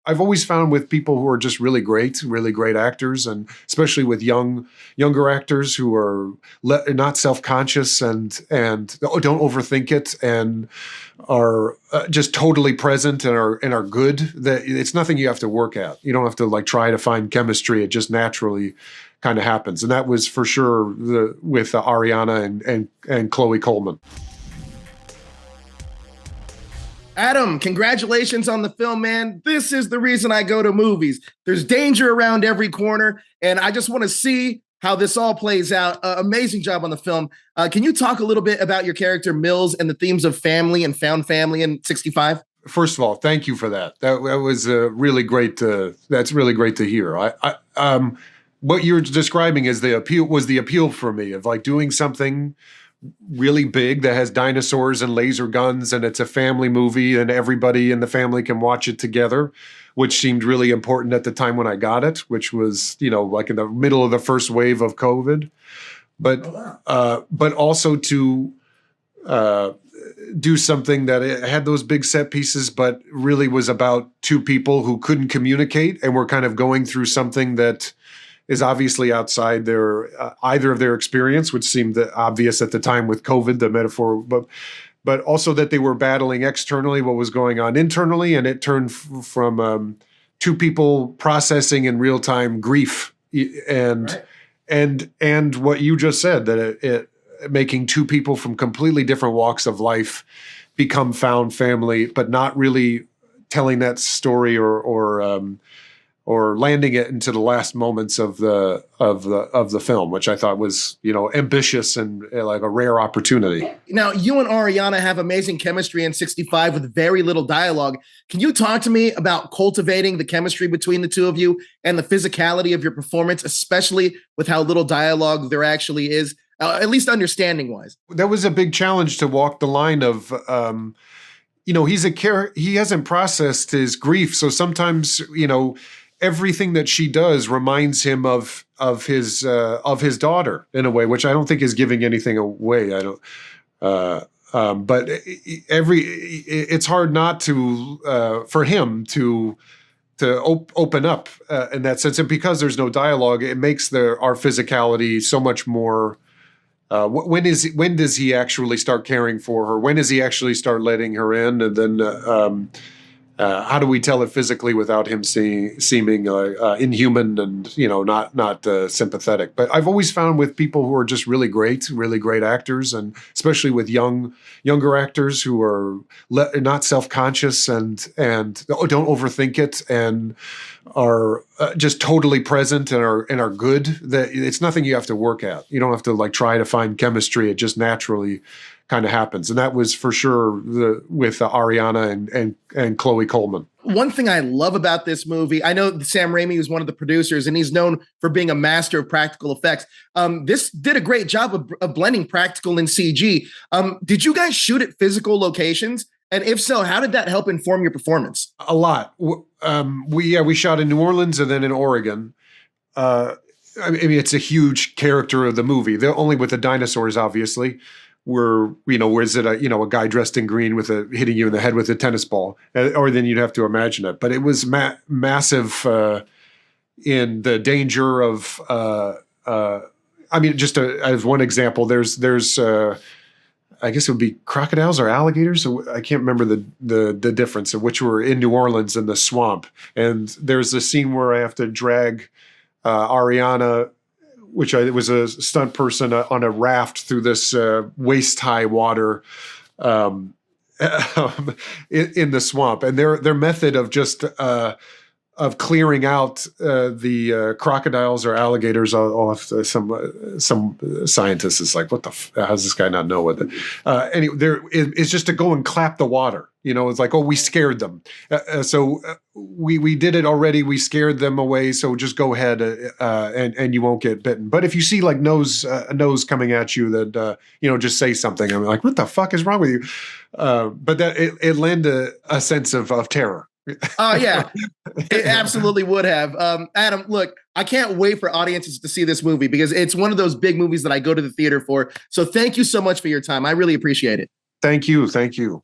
I've always found with people who are just really great actors, and especially with younger actors who are not self-conscious and don't overthink it and are just totally present and are good. That it's nothing you have to work at. You don't have to like try to find chemistry. It just naturally kind of happens, and that was for sure with Ariana and Chloe Coleman. Adam, congratulations on the film, man. This is the reason I go to movies. There's danger around every corner, and I just want to see how this all plays out. Amazing job on the film. Can you talk a little bit about your character Mills and the themes of family and found family in 65? First of all, thank you for that. That was really great. That's really great to hear. What you're describing is the appeal for me of like doing something really big that has dinosaurs and laser guns, and it's a family movie and everybody in the family can watch it together, which seemed really important at the time when I got it, which was, like in the middle of the first wave of COVID. But also to do something that it had those big set pieces, but really was about two people who couldn't communicate and were kind of going through something that is obviously outside their either of their experience, which seemed obvious at the time with COVID, the metaphor, but also that they were battling externally what was going on internally, and it turned from two people processing in real time grief and what you just said, that it making two people from completely different walks of life become found family, but not really telling that story or landing it into the last moments of the film, which I thought was, ambitious and like a rare opportunity. Now, you and Ariana have amazing chemistry in 65 with very little dialogue. Can you talk to me about cultivating the chemistry between the two of you and the physicality of your performance, especially with how little dialogue there actually is, at least understanding wise? That was a big challenge to walk the line of, he hasn't processed his grief. So sometimes, everything that she does reminds him of his daughter in a way, which I don't think is giving anything away. But it's hard not to for him to open up in that sense, and because there's no dialogue, it makes our physicality so much more. When does he actually start caring for her? When does he actually start letting her in? And then how do we tell it physically without him seeming inhuman and not sympathetic? But I've always found with people who are just really great actors, and especially with younger actors who are not self-conscious and don't overthink it and are just totally present and are good. That it's nothing you have to work at. You don't have to like try to find chemistry. It just naturally kind of happens. And that was for sure with Ariana and Chloe Coleman. One thing I love about this movie, I know Sam Raimi was one of the producers and he's known for being a master of practical effects. This did a great job of blending practical and CG. Did you guys shoot at physical locations? And if so, how did that help inform your performance? A lot. We shot in New Orleans and then in Oregon. I mean, it's a huge character of the movie. They're only with the dinosaurs, obviously. Where's it a guy dressed in green hitting you in the head with a tennis ball, or then you'd have to imagine it. But it was massive in the danger of. Just as one example, there's I guess it would be crocodiles or alligators. I can't remember the difference of which were in New Orleans in the swamp. And there's a scene where I have to drag Ariana, which was a stunt person, on a raft through this waist-high water in the swamp. And their method of just of clearing out the crocodiles or alligators off some scientist is like, what the how does this guy not know what it? Anyway, it's just to go and clap the water. It's like, oh, we scared them. So we did it already. We scared them away. So just go ahead and you won't get bitten. But if you see like a nose coming at you, that just say something. I'm like, what the fuck is wrong with you? But that it lent a sense of terror. Oh, yeah, it absolutely would have. Adam, look, I can't wait for audiences to see this movie because it's one of those big movies that I go to the theater for. So thank you so much for your time. I really appreciate it. Thank you. Thank you.